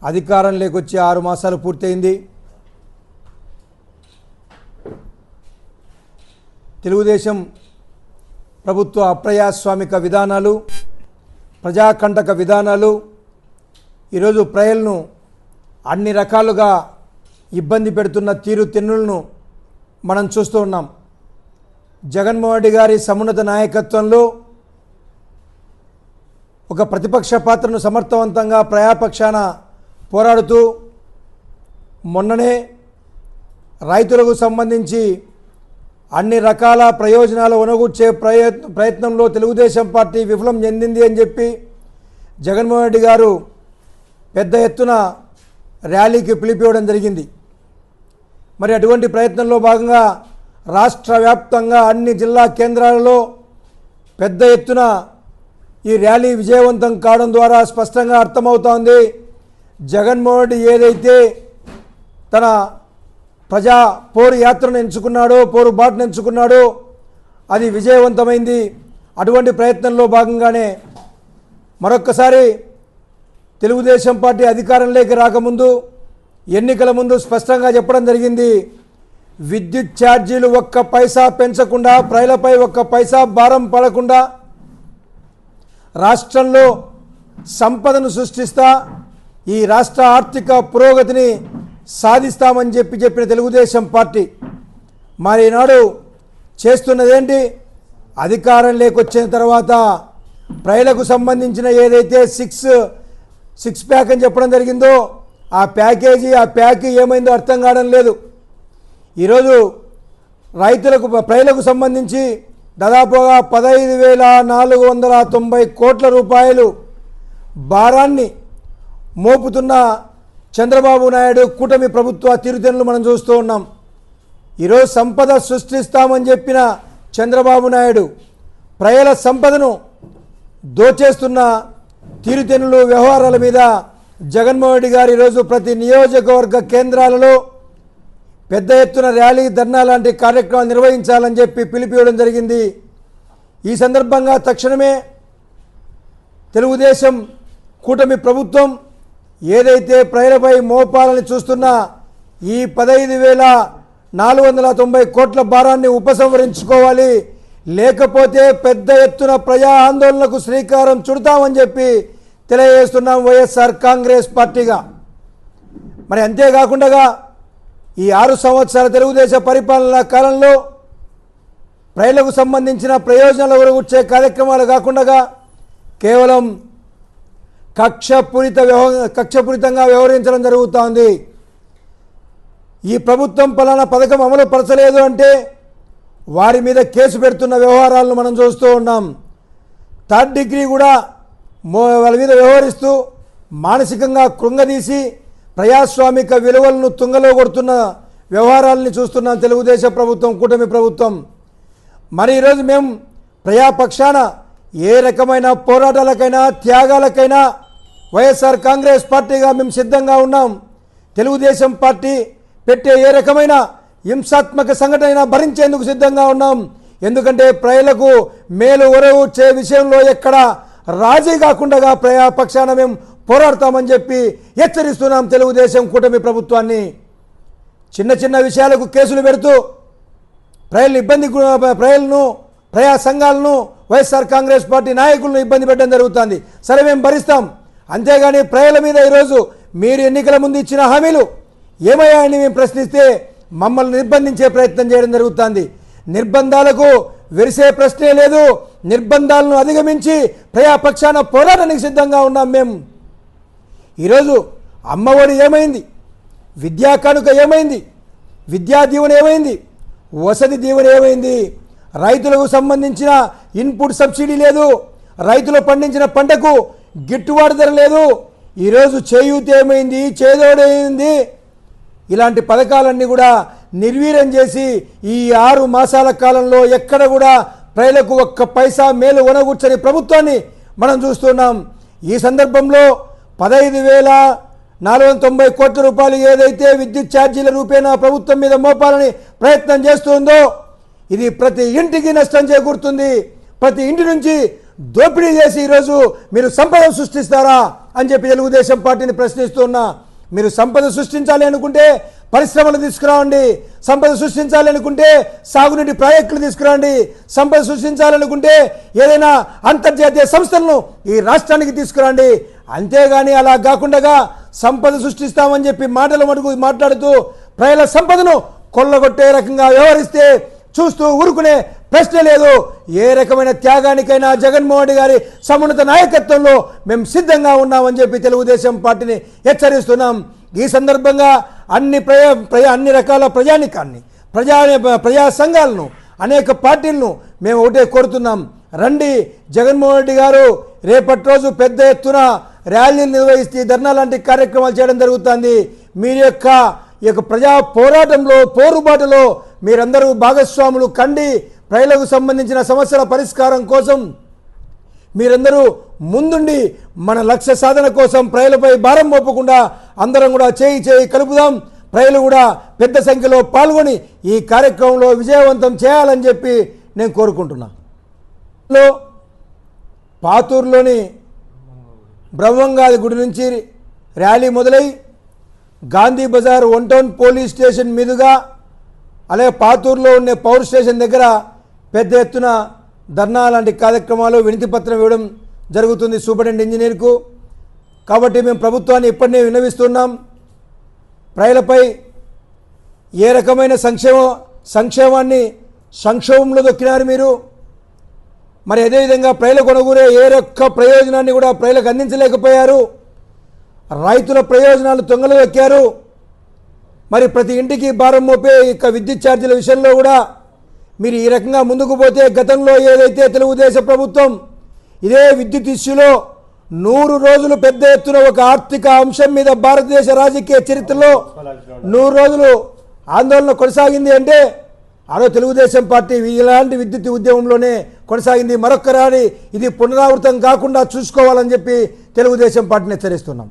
అధికారంలోకి వచ్చి 6 మాసాలు పూర్తయింది. తెలుగుదేశం ప్రభుత్వ అప్రజాస్వామిక విధానాలు, ప్రజాకంటక విధానాలు ఈరోజు ప్రజలను అన్ని రకాలుగా ఇబ్బంది పెడుతున్న తీరుతెన్నులను మనం చూస్తూ ఉన్నాం. జగన్మోహన్ రెడ్డి గారి సమున్నత నాయకత్వంలో ఒక ప్రతిపక్ష పాత్రను సమర్థవంతంగా ప్రజాపక్షాన పోరాడుతూ మొన్ననే రైతులకు సంబంధించి అన్ని రకాల ప్రయోజనాలు ఒనగూర్చే ప్రయత్నంలో తెలుగుదేశం పార్టీ విఫలం చెందింది అని చెప్పి జగన్మోహన్ రెడ్డి గారు పెద్ద ఎత్తున ర్యాలీకి పిలిపివ్వడం జరిగింది. మరి అటువంటి ప్రయత్నంలో భాగంగా రాష్ట్ర వ్యాప్తంగా అన్ని జిల్లా కేంద్రాలలో పెద్ద ఎత్తున ఈ ర్యాలీ విజయవంతం కావడం ద్వారా స్పష్టంగా అర్థమవుతోంది, జగన్మోహన్ రెడ్డి ఏదైతే తన ప్రజా పోరు యాత్రను ఎంచుకున్నాడో, పోరు బాటను ఎంచుకున్నాడో అది విజయవంతమైంది. అటువంటి ప్రయత్నంలో భాగంగానే మరొక్కసారి తెలుగుదేశం పార్టీ అధికారంలోకి రాకముందు, ఎన్నికల ముందు స్పష్టంగా చెప్పడం జరిగింది, విద్యుత్ ఛార్జీలు ఒక్క పైసా పెంచకుండా, ప్రజలపై ఒక్క పైసా భారం పడకుండా రాష్ట్రంలో సంపదను సృష్టిస్తా ఈ రాష్ట్ర ఆర్థిక పురోగతిని సాధిస్తామని చెప్పిన తెలుగుదేశం పార్టీ మరి ఈనాడు చేస్తున్నదేంటి? అధికారంలోకి వచ్చిన తర్వాత ప్రజలకు సంబంధించిన ఏదైతే సిక్స్ ప్యాక్ అని చెప్పడం జరిగిందో ఆ ప్యాకేజీ, ఆ ప్యాక్ ఏమైందో అర్థం కావడం లేదు. ఈరోజు ప్రజలకు సంబంధించి దాదాపుగా 15,490 కోట్ల రూపాయలు భారాన్ని మోపుతున్న చంద్రబాబు నాయుడు కూటమి ప్రభుత్వ తీరుతెన్నులు మనం చూస్తూ ఉన్నాం. ఈరోజు సంపద సృష్టిస్తామని చెప్పిన చంద్రబాబు నాయుడు ప్రజల సంపదను దోచేస్తున్న తీరుతెన్నులు వ్యవహారాల మీద జగన్మోహన్ రెడ్డి గారు ఈరోజు ప్రతి నియోజకవర్గ కేంద్రాలలో పెద్ద ఎత్తున ర్యాలీ, ధర్నా లాంటి కార్యక్రమాలు నిర్వహించాలని చెప్పి పిలిపివ్వడం జరిగింది. ఈ సందర్భంగా తక్షణమే తెలుగుదేశం కూటమి ప్రభుత్వం ఏదైతే ప్రజలపై మోపాలని చూస్తున్న ఈ 15,490 కోట్ల భారాన్ని ఉపసంహరించుకోవాలి, లేకపోతే పెద్ద ఎత్తున ప్రజా ఆందోళనకు శ్రీకారం చుడతామని చెప్పి తెలియజేస్తున్నాం వైఎస్ఆర్ కాంగ్రెస్ పార్టీగా. మరి అంతేకాకుండా ఈ 6 సంవత్సరాల తెలుగుదేశం పరిపాలన కాలంలో ప్రజలకు సంబంధించిన ప్రయోజనాలు ఒరగూర్చే కార్యక్రమాలు కాకుండా కేవలం కక్షపూరితంగా వ్యవహరించడం జరుగుతోంది. ఈ ప్రభుత్వం పలానా పథకం అమలు పరచలేదు అంటే వారి మీద కేసు పెడుతున్న వ్యవహారాలను మనం చూస్తూ ఉన్నాం. థర్డ్ డిగ్రీ కూడా వాళ్ళ మీద వ్యవహరిస్తూ మానసికంగా కృంగదీసి ప్రజాస్వామిక విలువలను తుంగలో కొడుతున్న వ్యవహారాలని చూస్తున్నాం తెలుగుదేశం ప్రభుత్వం, కూటమి ప్రభుత్వం. మరి ఈరోజు మేము ప్రజాపక్షాన ఏ రకమైన పోరాటాలకైనా, త్యాగాలకైనా వైఎస్ఆర్ కాంగ్రెస్ పార్టీగా మేము సిద్ధంగా ఉన్నాం. తెలుగుదేశం పార్టీ పెట్టే ఏ రకమైన హింసాత్మక సంఘటన భరించేందుకు సిద్ధంగా ఉన్నాం. ఎందుకంటే ప్రజలకు మేలు ఒరగూర్చే విషయంలో ఎక్కడ రాజీ కాకుండా ప్రజాపక్షాన మేము పోరాడతామని చెప్పి హెచ్చరిస్తున్నాం తెలుగుదేశం కూటమి ప్రభుత్వాన్ని. చిన్న చిన్న విషయాలకు కేసులు పెడుతూ ప్రజలను, ప్రజా సంఘాలను, వైఎస్ఆర్ కాంగ్రెస్ పార్టీ నాయకులను ఇబ్బంది పెట్టడం జరుగుతుంది. సరే, మేము భరిస్తాం. అంతేగాని ప్రజల మీద ఈరోజు మీరు ఎన్నికల ముందు ఇచ్చిన హామీలు ఏమయ్యాయని మేము ప్రశ్నిస్తే మమ్మల్ని నిర్బంధించే ప్రయత్నం చేయడం జరుగుతుంది. నిర్బంధాలకు వెరిసే ప్రశ్నే లేదు. నిర్బంధాలను అధిగమించి ప్రజాపక్షాన పోరాటానికి సిద్ధంగా ఉన్నాం మేము. ఈరోజు అమ్మఒడి ఏమైంది? విద్యా కానుక ఏమైంది? విద్యా దీవెన ఏమైంది? వసతి దీవెన ఏమైంది? రైతులకు సంబంధించిన ఇన్పుట్ సబ్సిడీ లేదు. రైతులు పండించిన పంటకు గిట్టుబాటు ధర లేదు. ఈరోజు చేయూత ఏమైంది? చేదోడు ఏమైంది? ఇలాంటి పథకాలన్నీ కూడా నిర్వీర్యం చేసి ఈ 6 మాసాల కాలంలో ఎక్కడ కూడా ప్రజలకు ఒక్క పైసా మేలు ఒనగూర్చని ప్రభుత్వాన్ని మనం చూస్తున్నాం. ఈ సందర్భంలో 15,490 కోట్ల రూపాయలు ఏదైతే విద్యుత్ ఛార్జీల రూపేణా ప్రభుత్వం మీద మోపాలని ప్రయత్నం చేస్తుందో ఇది ప్రతి ఇంటికి నష్టం చేకూరుతుంది. ప్రతి ఇంటి నుంచి దోపిడీ చేసి ఈరోజు మీరు సంపద సృష్టిస్తారా అని చెప్పి తెలుగుదేశం పార్టీని ప్రశ్నిస్తున్నా. మీరు సంపద సృష్టించాలి అనుకుంటే పరిశ్రమలు తీసుకురావండి, సంపద సృష్టించాలి అనుకుంటే సాగునీటి ప్రాజెక్టులు తీసుకురండి, సంపద సృష్టించాలనుకుంటే ఏదైనా అంతర్జాతీయ సంస్థలను ఈ రాష్ట్రానికి తీసుకురండి. అంతేగాని అలా కాకుండా సంపద సృష్టిస్తామని చెప్పి మాటలు మటుకు మాట్లాడుతూ ప్రజల సంపదను కొల్లగొట్టే రకంగా వ్యవహరిస్తే చూస్తూ ఊరుకునే ప్రశ్న లేదు. ఏ రకమైన త్యాగానికైనా జగన్మోహన్ రెడ్డి గారి సమున్నత నాయకత్వంలో మేము సిద్ధంగా ఉన్నామని చెప్పి తెలుగుదేశం పార్టీని హెచ్చరిస్తున్నాం. ఈ సందర్భంగా అన్ని రకాల ప్రజానికాన్ని, ప్రజా సంఘాలను, అనేక పార్టీలను మేము ఒకటే కోరుతున్నాం. రండి, జగన్మోహన్ రెడ్డి గారు రేపటి రోజు పెద్ద ఎత్తున ర్యాలీలు నిర్వహిస్తే ధర్నా లాంటి కార్యక్రమాలు చేయడం జరుగుతుంది. మీ యొక్క ప్రజా పోరాటంలో, పోరుబాటులో మీరందరూ భాగస్వాములు కండి. ప్రజలకు సంబంధించిన సమస్యల పరిష్కారం కోసం మీరందరూ ముందుండి మన లక్ష్య సాధన కోసం ప్రజలపై భారం మోపకుండా అందరం కూడా చేయి కలుపుదాం. ప్రజలు కూడా పెద్ద సంఖ్యలో పాల్గొని ఈ కార్యక్రమంలో విజయవంతం చేయాలని చెప్పి నేను కోరుకుంటున్నా. పాతూరులోని బ్రహ్మంగారి గుడి నుంచి ర్యాలీ మొదలై Gandhi Bazar 1 town police station మీదుగా అలాగే పాతూరులో ఉన్న పవర్ స్టేషన్ దగ్గర పెద్ద ఎత్తున ధర్నా లాంటి కార్యక్రమాలు, వినతి పత్రం ఇవ్వడం జరుగుతుంది సూపరింటెండెంట్ ఇంజనీర్కు. కాబట్టి మేము ప్రభుత్వాన్ని ఇప్పటినే విన్నవిస్తున్నాం. ప్రజలపై ఏ రకమైన సంక్షేమాన్ని సంక్షోభంలో దొక్కినారు మీరు. మరి అదేవిధంగా ప్రజలకు కొనుగోలే ఏ ఒక్క ప్రయోజనాన్ని కూడా ప్రజలకు అందించలేకపోయారు. రైతుల ప్రయోజనాలు తొంగలు దొక్కారు. మరి ప్రతి ఇంటికి భారం మోపే ఇక విద్యుత్ ఛార్జీల విషయంలో కూడా మీరు ఈ రకంగా ముందుకు పోతే గతంలో ఏదైతే తెలుగుదేశం ప్రభుత్వం ఇదే విద్యుత్ ఇష్యూలో 100 రోజులు పెద్ద ఎత్తున ఒక ఆర్థిక అంశం మీద భారతదేశ రాజకీయ చరిత్రలో 100 రోజులు ఆందోళన కొనసాగింది అంటే ఆరో తెలుగుదేశం పార్టీ ఇలాంటి విద్యుత్ ఉద్యమంలోనే కొనసాగింది. మరొక్కరాని ఇది పునరావృతం కాకుండా చూసుకోవాలని చెప్పి తెలుగుదేశం పార్టీని హెచ్చరిస్తున్నాం.